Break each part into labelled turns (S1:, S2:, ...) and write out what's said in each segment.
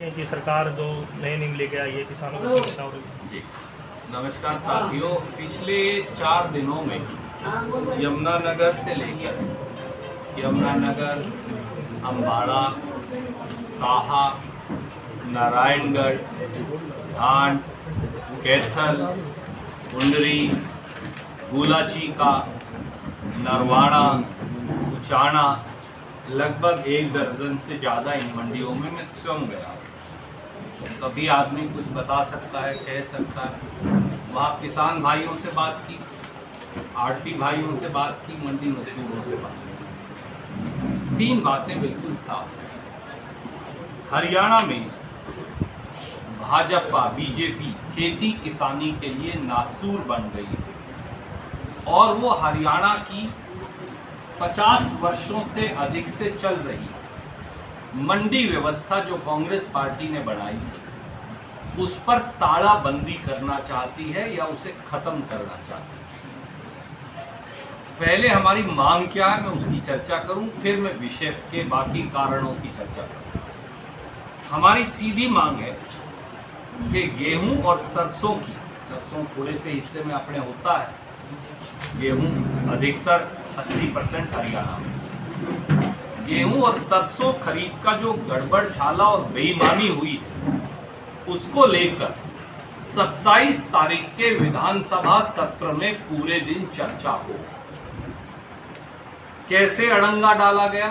S1: हैं कि सरकार जो नए नियम लेके आई है किसानों को समस्या हो रही है।
S2: जी नमस्कार साथियों, पिछले 4 दिनों में यमुनानगर से लेकर यमुनानगर, अम्बाड़ा, साहा, नारायणगढ़, धान, कैथल, कुंडरी, गुलाचीका, नरवाड़ा, उचाना, लगभग 1 दर्जन से ज़्यादा इन मंडियों में मैं स्वयं गया। कभी आदमी कुछ बता सकता है, कह सकता है। वहाँ किसान भाइयों से बात की, आड़ती भाइयों से बात की, मंडी मजदूरों से बात की। 3 बातें बिल्कुल साफ हैं। हरियाणा में भाजपा बीजेपी खेती किसानी के लिए नासूर बन गई है और वो हरियाणा की 50 वर्षों से अधिक से चल रही मंडी व्यवस्था जो कांग्रेस पार्टी ने बनाई थी उस पर तालाबंदी करना चाहती है या उसे खत्म करना चाहती है। पहले हमारी मांग क्या है मैं उसकी चर्चा करूं, फिर मैं विषय के बाकी कारणों की चर्चा करूं। हमारी सीधी मांग है कि गेहूं और सरसों थोड़े से हिस्से में अपने होता है, गेहूं अधिकतर 80% हरियाणा में। गेहूं और सरसों खरीद का जो गड़बड़ झाला और बेईमानी हुई है उसको लेकर 27 तारीख के विधानसभा सत्र में पूरे दिन चर्चा हो। कैसे अड़ंगा डाला गया,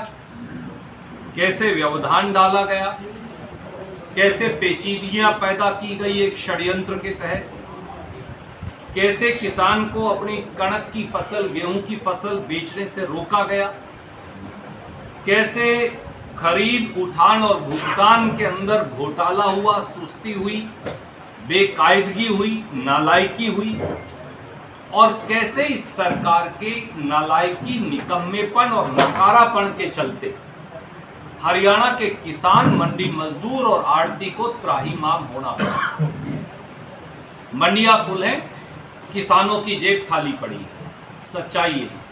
S2: कैसे व्यवधान डाला गया, कैसे पेचीदगियां पैदा की गई एक षड्यंत्र के तहत, कैसे किसान को अपनी कणक की फसल, गेहूं की फसल बेचने से रोका गया, कैसे खरीद, उठान और भुगतान के अंदर घोटाला हुआ, सुस्ती हुई, बेकायदगी हुई, नालायकी हुई, और कैसे इस सरकार के नालायकी, निकम्मेपन और नकारापन के चलते हरियाणा के किसान, मंडी मजदूर और आड़ती को त्राहिमाम होना पड़ा। मंडियां फुल हैं, किसानों की जेब खाली पड़ी है। सच्चाई है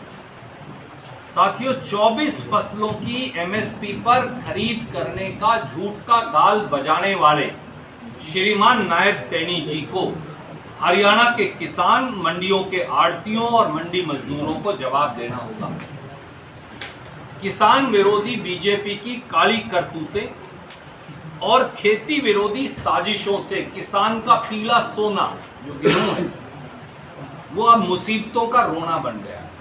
S2: साथियों, 24 फसलों की एमएसपी पर खरीद करने का झूठ का गाल बजाने वाले श्रीमान नायब सैनी जी को हरियाणा के किसान, मंडियों के आड़तियों और मंडी मजदूरों को जवाब देना होगा। किसान विरोधी बीजेपी की काली करतूतें और खेती विरोधी साजिशों से किसान का पीला सोना जो गेहूं है वो अब मुसीबतों का रोना बन गया है।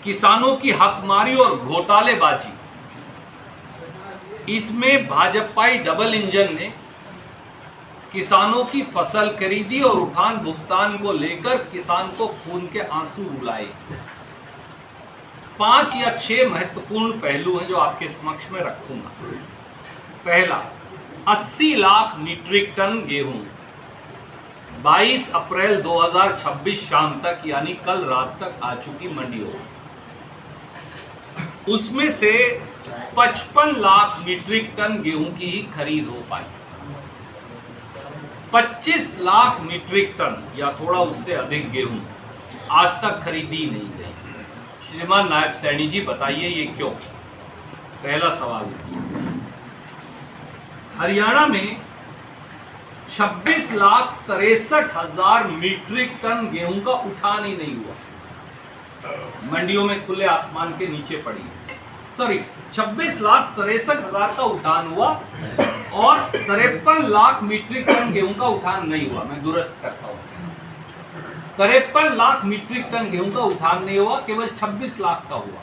S2: किसानों की हकमारी और घोटालेबाजी, इसमें भाजपाई डबल इंजन ने किसानों की फसल खरीदी और उठान भुगतान को लेकर किसान को खून के आंसू रुलाए। 5 या 6 महत्वपूर्ण पहलू हैं जो आपके समक्ष में रखूंगा। पहला, 80 लाख मीट्रिक टन गेहूं 22 अप्रैल 2026 शाम तक यानी कल रात तक आ चुकी मंडियों में। उसमें से 55 लाख मीट्रिक टन गेहूं की ही खरीद हो पाई। 25 लाख मीट्रिक टन या थोड़ा उससे अधिक गेहूं आज तक खरीदी नहीं गई। श्रीमान नायब सैनी जी बताइए ये क्यों? पहला सवाल। हरियाणा में 26,63,000 मीट्रिक टन गेहूं का उठान ही नहीं हुआ, मंडियों में खुले आसमान के नीचे पड़ी। 26,63,000 का उठान हुआ और 53 लाख मीट्रिक टन गेहूं का उठान नहीं हुआ। मैं दुरुस्त करता हूं, 53 लाख मीट्रिक टन गेहूं का उठान नहीं हुआ, केवल 26 लाख का हुआ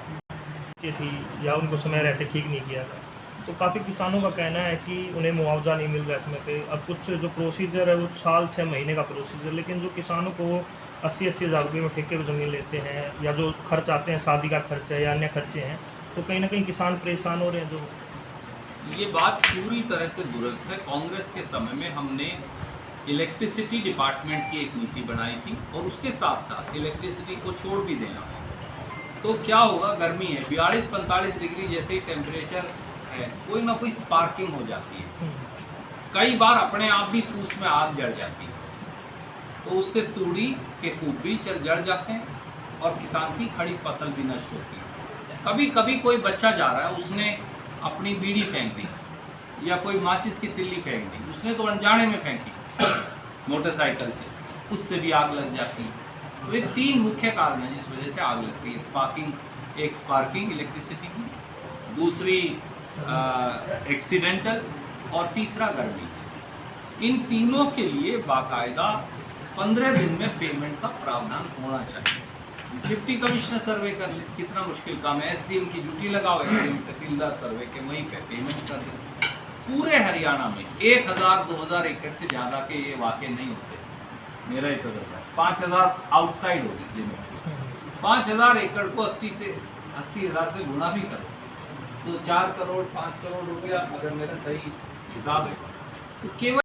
S1: थी या उनको समय रहते ठीक नहीं किया था। तो काफ़ी किसानों का कहना है कि उन्हें मुआवजा नहीं मिल रहा समय पे। अब कुछ जो प्रोसीजर है वो साल 6 महीने का प्रोसीजर, लेकिन जो किसानों को 80-80 हज़ार रुपये में ठेके पर ज़मीन लेते हैं या जो खर्च आते हैं, शादी का खर्च है या अन्य खर्चे हैं, तो कहीं ना कहीं किसान परेशान हो रहे हैं। जो
S2: ये बात पूरी तरह से दुरुस्त है। कांग्रेस के समय में हमने इलेक्ट्रिसिटी डिपार्टमेंट की एक नीति बनाई थी और उसके साथ साथ इलेक्ट्रिसिटी को छोड़ भी देना। तो क्या होगा, गर्मी है, 42-45 डिग्री जैसे ही टेम्परेचर है, कोई ना कोई स्पार्किंग हो जाती है। कई बार अपने आप भी फूस में आग जड़ जाती है, तो उससे तूड़ी के कूप भी जड़ जाते हैं और किसान की खड़ी फसल भी नष्ट होती है। कभी कभी कोई बच्चा जा रहा है, उसने अपनी बीड़ी फेंक दी, या कोई माचिस की तिल्ली फेंक दी, उसने तो अनजाने में फेंकी मोटरसाइकिल से, उससे भी आग लग जाती है। तो ये 3 मुख्य कारण हैं जिस वजह से आग लगती है। स्पार्किंग, एक स्पार्किंग इलेक्ट्रिसिटी की, दूसरी एक्सीडेंटल, और तीसरा गर्मी से। इन तीनों के लिए बाकायदा 15 दिन में पेमेंट का प्रावधान होना चाहिए। डिप्टी कमिश्नर सर्वे कर ले, कितना मुश्किल काम है। एसडीएम की ड्यूटी लगाओ, एसडीएम तहसीलदार सर्वे के वहीं पे पेमेंट कर दे। पूरे हरियाणा में 1000-2000 एकड़ से ज़्यादा के ये वाक़े नहीं होते, मेरा एक तजुर्बा है। 5000 आउटसाइड होगी लिमिट। 5000 एकड़ को 80,000 से गुणा भी करो तो 4 करोड़ 5 करोड़ रुपया, अगर मेरा सही हिसाब है, तो केवल